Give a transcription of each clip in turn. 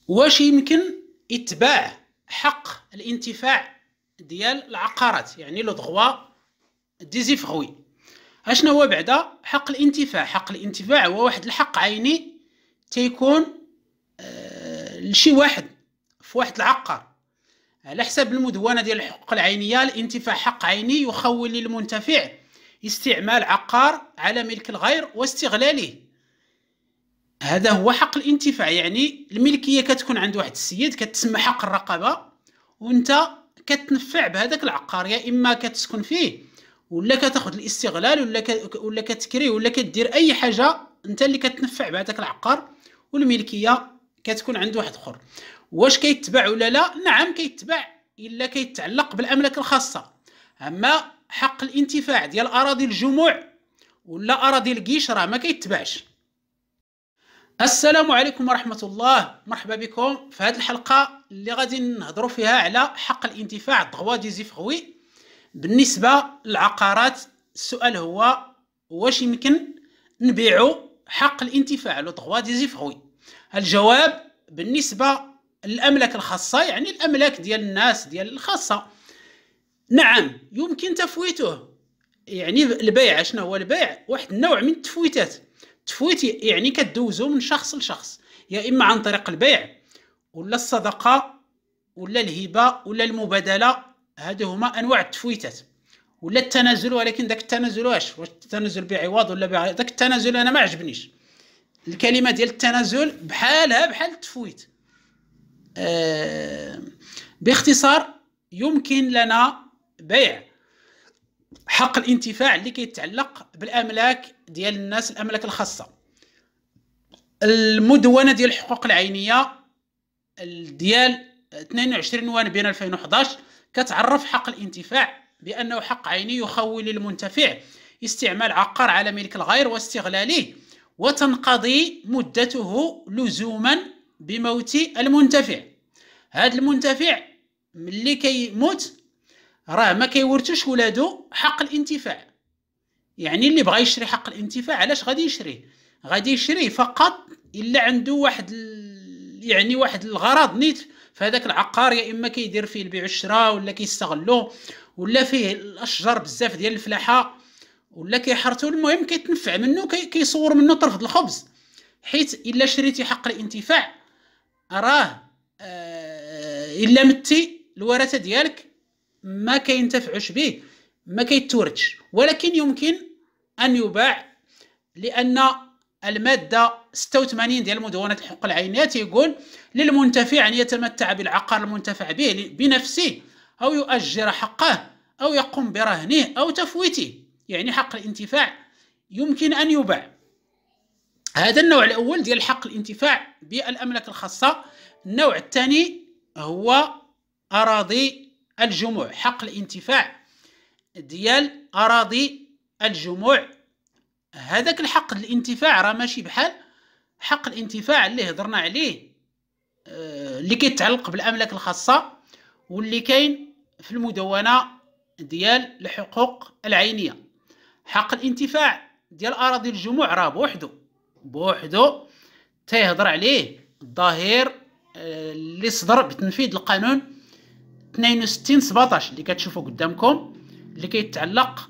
واش يمكن اتباع حق الانتفاع ديال العقارات، يعني لو دغوا ديزيفغوي؟ اشنا هو بعدا حق الانتفاع؟ حق الانتفاع هو واحد الحق عيني تيكون لشي واحد في واحد العقار. على حسب المدونة ديال الحقوق العينية، الانتفاع حق عيني يخول للمنتفع استعمال عقار على ملك الغير واستغلاله. هذا هو حق الانتفاع، يعني الملكية كتكون عند واحد السيد كتسمى حق الرقابة، وانت كتنفع بهذاك العقار، يا اما كتسكن فيه ولا كتاخذ الاستغلال ولا كتكريه ولا كدير اي حاجه انت اللي كتنفع بهذاك العقار، والملكيه كتكون عند واحد اخر. واش كيتباع ولا لا؟ نعم كيتباع، الا كيتعلق بالاملاك الخاصه. اما حق الانتفاع ديال اراضي الجموع ولا اراضي الكيش راه ما كيتباعش. السلام عليكم ورحمة الله، مرحبا بكم في هذه الحلقة اللي غادي نهضروا فيها على حق الانتفاع الدغوا ديزيفغوي بالنسبة للعقارات. السؤال هو واش يمكن نبيعوا حق الانتفاع لو دغوا ديزيفغوي؟ الجواب بالنسبة للأملاك الخاصة، يعني الأملاك ديال الناس ديال الخاصة، نعم يمكن تفويته. يعني البيع، شنو هو البيع؟ واحد النوع من التفويتات. تفويت يعني كدوزو من شخص لشخص، يا اما عن طريق البيع ولا الصدقه ولا الهبه ولا المبادله. هادو هما انواع التفويتات. ولا التنازل، ولكن داك التنازل واش التنازل بعوض ولا داك التنازل انا ما عجبنيش الكلمه ديال التنازل، بحالها بحال التفويت. باختصار يمكن لنا بيع حق الانتفاع اللي كيتعلق بالاملاك ديال الناس، الاملاك الخاصه. المدونه ديال الحقوق العينيه ديال 22 نوفمبر 2011 كتعرف حق الانتفاع بانه حق عيني يخول للمنتفع استعمال عقار على ملك الغير واستغلاله، وتنقضي مدته لزوما بموت المنتفع. هذا المنتفع ملي كيموت راه ما كيورثوش ولادو حق الانتفاع. يعني اللي بغى يشري حق الانتفاع علاش غادي يشريه؟ غادي يشريه فقط الا عنده يعني واحد الغرض نيت في هذاك العقار، يا اما كيدير فيه البيع والشراء ولا كيستغلو ولا فيه الاشجار بزاف ديال الفلاحه ولا كيحرثو. المهم كيتنفع منه، كيصور منه طرف الخبز. حيت الا شريتي حق الانتفاع راه الا متي الورثه ديالك ما كينتفعوش به، ما كيتورثش. ولكن يمكن ان يباع، لان الماده 86 ديال مدونه الحقوق العينيه تيقول للمنتفع ان يتمتع بالعقار المنتفع به بنفسه او يؤجر حقه او يقوم برهنه او تفويته. يعني حق الانتفاع يمكن ان يباع. هذا النوع الاول ديال حق الانتفاع بالاملاك الخاصه. النوع الثاني هو اراضي الجموع، حق الانتفاع ديال اراضي الجموع. هذاك الحق الانتفاع راه ماشي بحال حق الانتفاع اللي هضرنا عليه اللي كيتعلق بالاملاك الخاصه واللي كاين في المدونه ديال الحقوق العينيه. حق الانتفاع ديال اراضي الجموع راه بوحدو تيهضر عليه الظاهر اللي صدر بتنفيذ القانون 62/17 اللي كتشوفوا قدامكم، اللي كيتعلق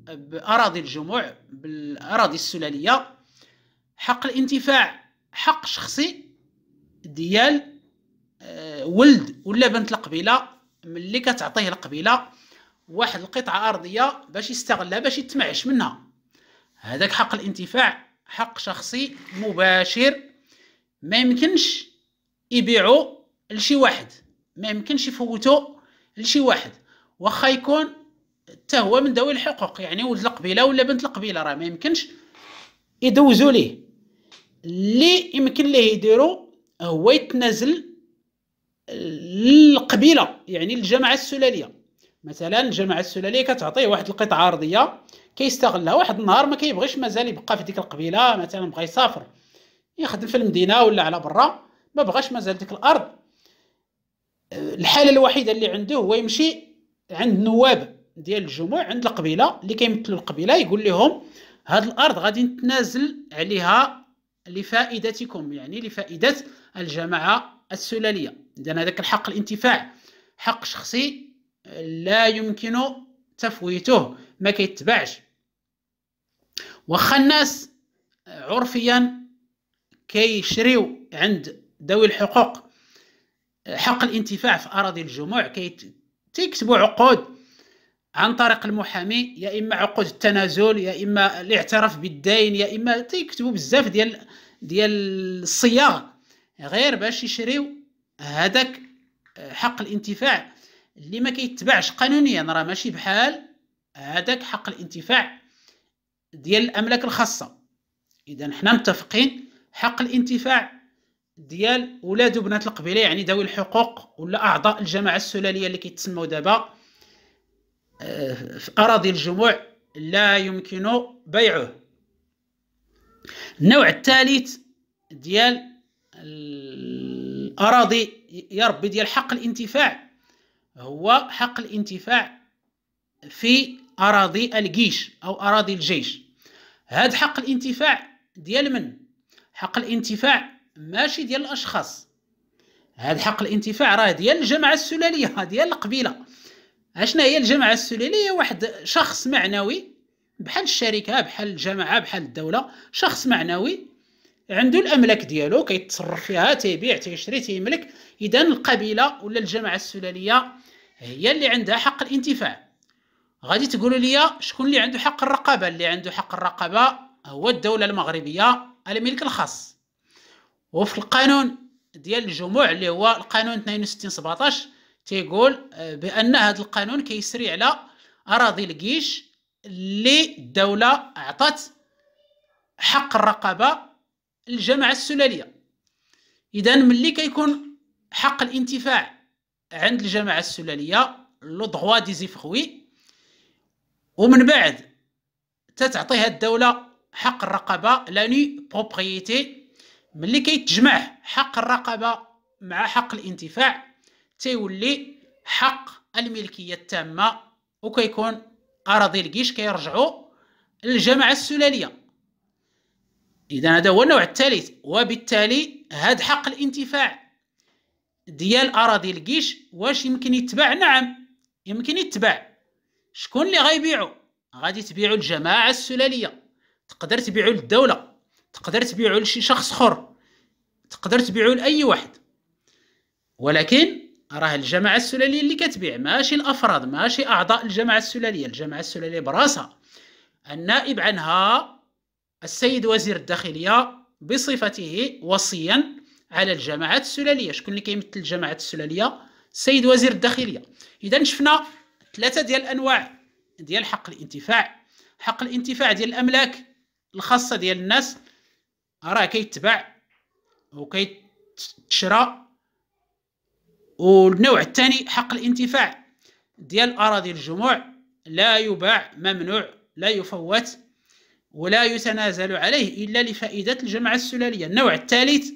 باراضي الجموع بالاراضي السلاليه. حق الانتفاع حق شخصي ديال ولد ولا بنت القبيله، ملي كتعطيه القبيله واحد القطعه ارضيه باش يستغلها باش يتمعش منها. هذاك حق الانتفاع حق شخصي مباشر، ما يمكنش يبيعوا لشي واحد، ما يمكنش يفوتوا لشي واحد، واخا يكون حتى هو من ذوي الحقوق، يعني ولد القبيله ولا بنت القبيله راه ما يمكنش يدوزوا ليه. اللي يمكن ليه يديروا هو يتنازل للقبيله، يعني الجماعه السلاليه. مثلا الجماعه السلاليه كتعطيه واحد القطعه ارضيه كيستغلها، واحد النهار ما كيبغيش مازال يبقى في ديك القبيله، مثلا بغى يسافر يخدم في المدينه ولا على برا، ما بغاش مازال ديك الارض. الحاله الوحيده اللي عنده هو يمشي عند نواب ديال الجموع عند القبيله اللي كيمثلوا القبيله، يقول لهم هاد الارض غادي نتنازل عليها لفائدتكم، يعني لفائده الجماعه السلالية. إذن هذاك الحق الانتفاع حق شخصي لا يمكن تفويته، ما كيتباعش. واخا الناس عرفيا كيشريو عند ذوي الحقوق حق الانتفاع في أراضي الجموع، تيكتبوا عقود عن طريق المحامي، يا إما عقود التنازل، يا إما الاعتراف بالدين، يا إما تيكتبوا بزاف ديال الصياغ غير باش يشريو هذاك حق الانتفاع اللي ما كيتباعش قانونيا. راه ماشي بحال هذاك حق الانتفاع ديال الأملاك الخاصة. إذا حنا متفقين حق الانتفاع ديال ولاد وبنات القبيله، يعني ذوي الحقوق ولا اعضاء الجماعه السلاليه اللي كيتسموا دابا في اراضي الجموع، لا يمكن بيعه. النوع الثالث ديال الاراضي يا ربي ديال حق الانتفاع هو حق الانتفاع في اراضي الجيش او اراضي الجيش. هذا حق الانتفاع ديال من؟ حق الانتفاع ماشي ديال الاشخاص، هذا حق الانتفاع راه ديال الجماعه السلاليه ديال القبيله. اشنا هي الجماعه السلاليه؟ واحد شخص معنوي بحال الشركه، بحال الجماعه، بحال الدوله، شخص معنوي عنده الاملاك ديالو كيتصرف فيها، تيبيع تيشري تيملك. اذا القبيله ولا الجماعه السلاليه هي اللي عندها حق الانتفاع. غادي تقولوا لي شكون اللي عنده حق الرقابه؟ اللي عنده حق الرقابه هو الدوله المغربيه الملك الخاص. وفي القانون ديال الجموع اللي هو القانون 62/17 تيقول بان هذا القانون كيسري على اراضي الجيش اللي الدوله اعطت حق الرقابه للجماعه السلاليه. اذا ملي كيكون حق الانتفاع عند الجماعه السلاليه لو droit ديزيفغوي، ومن بعد تتعطيها الدوله حق الرقابه لا ني بروبريتي، ملي كيتجمع حق الرقابه مع حق الانتفاع تيولي حق الملكيه التامه، وكيكون اراضي الجيش كيرجعوا للجماعه السلاليه. اذا هذا هو النوع الثالث. وبالتالي هذا حق الانتفاع ديال اراضي الجيش واش يمكن يتباع؟ نعم يمكن يتباع. شكون اللي غيبيعوا؟ غادي تبيعوا الجماعه السلاليه، تقدر تبيعوا للدوله، تقدر تبيعوا لشي شخص اخر، تقدر تبيعوا لاي واحد، ولكن راه الجماعه السلاليه اللي كتبيع، ماشي الافراد، ماشي اعضاء الجماعه السلاليه. الجماعه السلاليه براسها النائب عنها السيد وزير الداخليه بصفته وصيا على الجماعات السلاليه. شكون اللي كيمثل الجماعات السلاليه؟ السيد وزير الداخليه. اذا شفنا ثلاثه ديال الانواع ديال حق الانتفاع. حق الانتفاع ديال الاملاك الخاصه ديال الناس راه كيتباع وكيتشرى. والنوع الثاني حق الانتفاع ديال اراضي الجموع لا يباع، ممنوع، لا يفوت ولا يتنازل عليه الا لفائده الجماعه السلاليه. النوع الثالث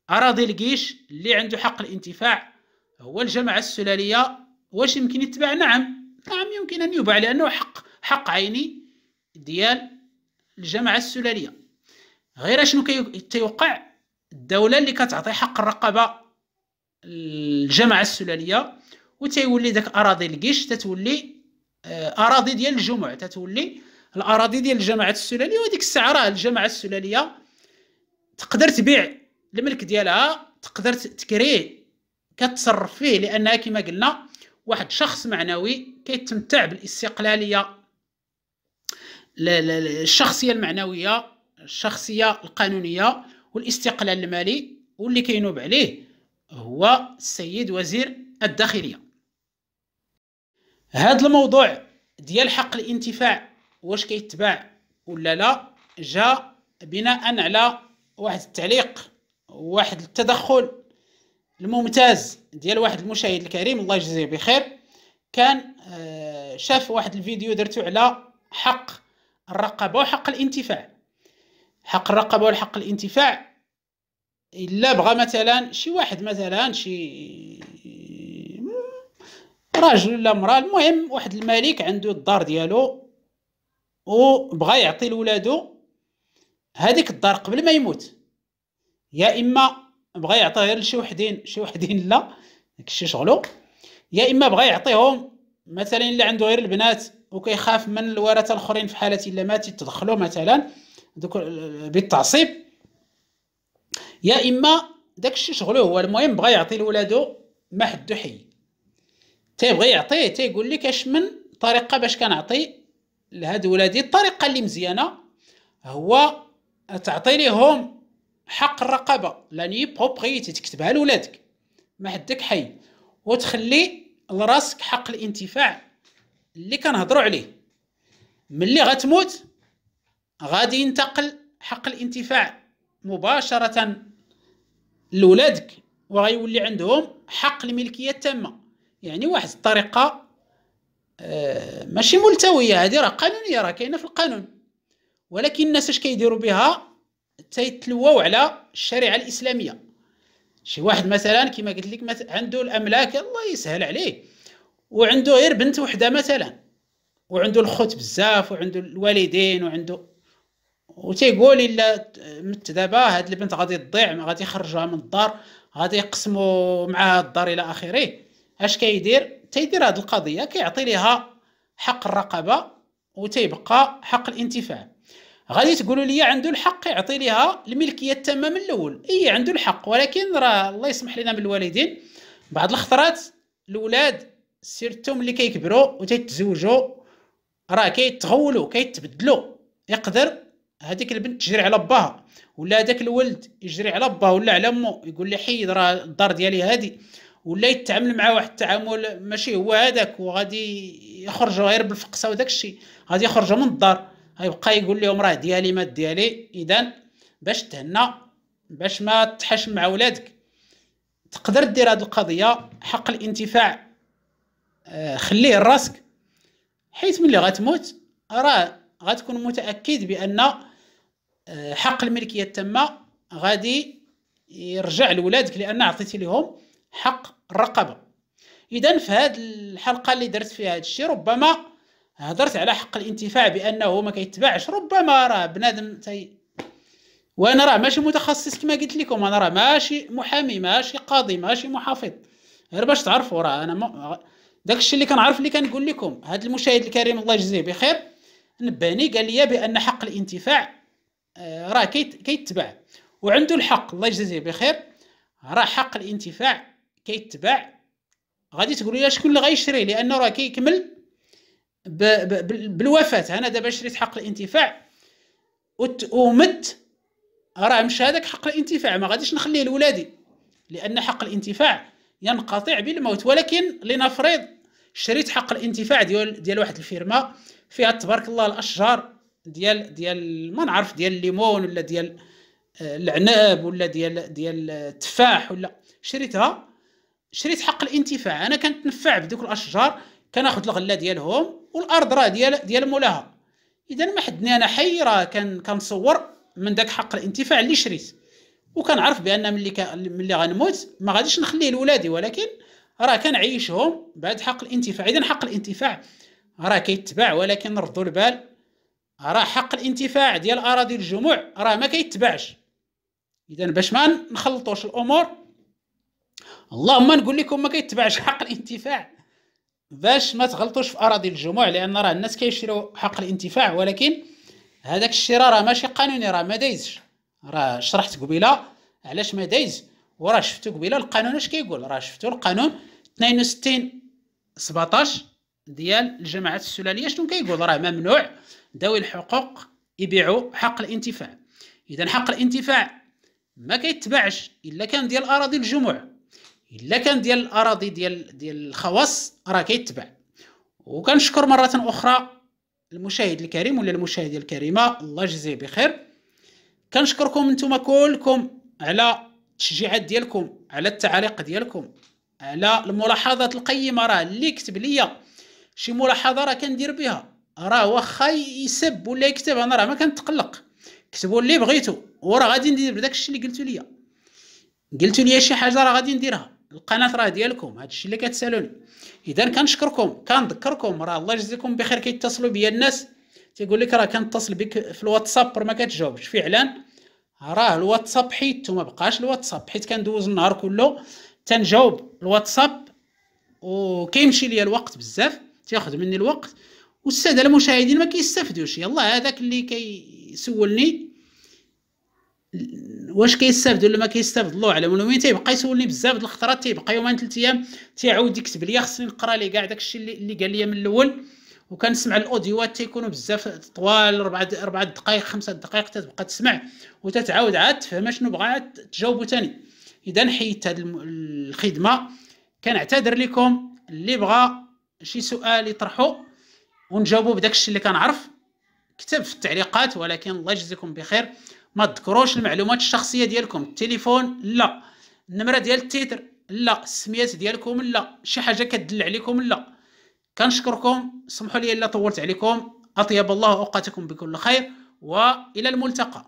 اراضي الجيش اللي عنده حق الانتفاع هو الجماعه السلاليه. واش يمكن يتباع؟ نعم يمكن ان يباع، لانه حق عيني ديال الجماعه السلاليه. غير شنو كيوقع؟ الدوله اللي كتعطي حق الرقابه الجماعه السلاليه وتيولي داك اراضي الجيش تتولي اراضي ديال الجموع، تتولي الاراضي ديال الجماعات السلاليه. وديك الساعه راه الجماعه السلاليه تقدر تبيع الملك ديالها، تقدر تكريه، كتصرف فيه، لانها كما قلنا واحد شخص معنوي كيتمتع بالاستقلاليه الشخصيه المعنويه، الشخصيه القانونيه والاستقلال المالي، واللي كينوب عليه هو السيد وزير الداخليه. هذا الموضوع ديال حق الانتفاع واش كيتباع ولا لا جاء بناء على واحد التعليق، واحد التدخل الممتاز ديال واحد المشاهد الكريم الله يجزيه بخير. كان شاف واحد الفيديو درتو على حق الرقابه وحق الانتفاع. حق الرقابه وحق الانتفاع الا بغى مثلا شي واحد، مثلا شي راجل ولا امراه، المهم واحد الملك عنده الدار ديالو وبغى يعطي لولادو هذيك الدار قبل ما يموت، يا اما بغى يعطيه غير لشي وحدين، شي وحدين لا داكشي شغلو، يا اما بغى يعطيهم مثلا الا عنده غير البنات وكيخاف من الورثه الاخرين في حاله الا مات يتدخلوا مثلا دوك بالتعصيب، يا اما داكشي شغلو هو. المهم بغى يعطي لولادو ما حدو حي، تيبغي يعطيه تيقول لك اش من طريقه باش كنعطي لهاد ولادي. الطريقه اللي مزيانه هو تعطي ليهم حق الرقابه، لاني بروبريتي تكتبها لولادك ما حدك حي، وتخلي لراسك حق الانتفاع اللي كنهضروا عليه. ملي غتموت غادي ينتقل حق الانتفاع مباشره لولادك، وغيولي عندهم حق الملكيه التامه. يعني واحد الطريقه ماشي ملتويه، هذه راه قانونيه، راه كاينه في القانون، ولكن الناس اش كيديروا بها تيتلواو على الشريعه الاسلاميه. شي واحد مثلا كما قلت لك عنده الاملاك الله يسهل عليه، وعنده غير بنت وحده مثلا، وعنده الخوت بزاف، وعنده الوالدين، وعنده وتيقول الا مت دابا هاد البنت غادي تضيع، ما غادي يخرجوها من الدار، غادي يقسموا معها الدار الى اخره. اش كيدير؟ تيدير هاد القضيه كيعطي ليها حق الرقابه وتيبقى حق الانتفاع. غادي تقولوا لي عنده الحق يعطي ليها الملكيه التامه من الاول، اي عنده الحق، ولكن راه الله يسمح لنا من الوالدين بعض الخطرات الاولاد سيرتو ملي كيكبروا وتيتزوجوا راه كيتغولوا كيتبدلوا، يقدر هذيك البنت تجري على باها، ولا هذاك الولد يجري على باه ولا على امه يقول لي حيد راه الدار ديالي هادي، ولا يتعامل مع واحد التعامل ماشي هو هذاك، وغادي يخرجوا غير بالفقصه وداك الشيء، غادي يخرجوا من الدار، غيبقى يقول لهم راه ديالي ما ديالي. اذا باش تهنى باش ما تحاش مع ولادك تقدر دير هذه القضيه حق الانتفاع، خليه لراسك، حيت ملي غتموت راه غتكون متاكد بان حق الملكيه التامه غادي يرجع لولادك لان عطيتي لهم حق الرقابه. اذا في هذه الحلقه اللي درت فيها هذا الشيء ربما هضرت على حق الانتفاع بانه ما كيتباعش، ربما راه بنادم وانا راه ماشي متخصص كما قلت لكم، انا راه ماشي محامي، ماشي قاضي، ماشي محافظ، غير باش تعرفوا راه انا داك الشيء اللي كنعرف اللي كنقول لكم. هذا المشاهد الكريم الله يجزيه بخير نبهني قال لي بان حق الانتفاع راه كيتباع وعنده الحق، الله يجزيه بخير، راه حق الانتفاع كيتباع. غادي تقولوا لي شكون اللي غيشري؟ لانه راه كيكمل بالوفاه. انا دابا شريت حق الانتفاع ومت، راه مش هذاك حق الانتفاع، ما غاديش نخليه لولادي لان حق الانتفاع ينقطع بالموت. ولكن لنفرض شريت حق الانتفاع ديال واحد الفيرما فيها تبارك الله الاشجار ديال ما نعرف ديال الليمون ولا ديال العنب ولا ديال التفاح، ولا شريت حق الانتفاع، انا كنتنفع بدوك الاشجار، كناخذ الغله ديالهم، والارض راه ديال مولاها. اذا ما حدني انا حي راه كنصور من داك حق الانتفاع اللي شريت، وكنعرف بان ملي غنموت ما غاديش نخليه لولادي، ولكن راه كنعيشهم بعد حق الانتفاع. اذا حق الانتفاع راه كيتباع، ولكن نردوا البال راه حق الانتفاع ديال اراضي الجموع راه ما كيتباعش. اذا باش ما نخلطوش الامور، اللهم نقول لكم ما كيتباعش حق الانتفاع باش ما تغلطوش في اراضي الجموع، لان راه الناس كيشريو حق الانتفاع، ولكن هذاك الشراء راه ماشي قانوني، راه ما دايزش، راه شرحت قبيله علاش ما دايز، وراه شفتوا قبيله القانون اش كيقول، راه شفتوا القانون 62 17 ديال الجماعات السلاليه شنو كيقول، راه ممنوع ذوي الحقوق يبيعوا حق الانتفاع. اذا حق الانتفاع ما كيتباعش الا كان ديال اراضي الجموع، الا كان ديال الاراضي ديال الخواص راه كيتباع. وكنشكر مره اخرى المشاهد الكريم ولا المشاهده الكريمه الله يجزيه بخير، كنشكركم نتوما كلكم على التشجيعات ديالكم، على التعاليق ديالكم، على الملاحظات القيمه. راه اللي كتب ليا شي ملاحظه راه كندير بها، راه واخا يسب ولا يكتب انا راه ما كنتقلق، كتبوا اللي بغيتوا وراه غادي ندير داك الشيء اللي قلتوا لي شي حاجه راه غادي نديرها. القناه راه ديالكم، هذا الشيء اللي كتسالوني. اذا كنشكركم، كنذكركم راه الله يجزيكم بخير كيتصلوا بيا الناس تيقول لك راه كنتصل بك في الواتساب ما كتجاوبش، فعلا راه الواتساب حيدتو، ما بقاش الواتساب، حيت كندوز النهار كله تنجاوب الواتساب وكيمشي ليا الوقت بزاف، تياخذ مني الوقت، والساده المشاهدين ما كيستافدوش. يلا هذاك اللي كيسولني واش كيستافد ولا ما كيستافد الله اعلم. المهم تيبقى يسولني بزاف د الخطرات، تيبقى يومين 3 ايام تيعاود يكتب ليا، خصني نقرا ليه كاع داكشي اللي قال لي من الاول. وكنسمع الاوديوات تيكونوا بزاف طوال، 4 دقائق 5 دقائق، تتبقى تسمع وتتعاود عاد تفهم شنو بغا عاد تجاوبو ثاني. اذا حيدت هذه الخدمه. كنعتذر لكم، اللي بغى شي سؤال يطرحو ونجاوبو بداكشي اللي كنعرف كتب في التعليقات. ولكن الله يجزيكم بخير، ما تذكروش المعلومات الشخصيه ديالكم، التليفون لا، النمره ديال التيتر لا، السميات ديالكم لا، شي حاجه كتدل عليكم لا. كنشكركم، سمحوا لي الا طولت عليكم. اطيب الله اوقاتكم بكل خير، والى الملتقى.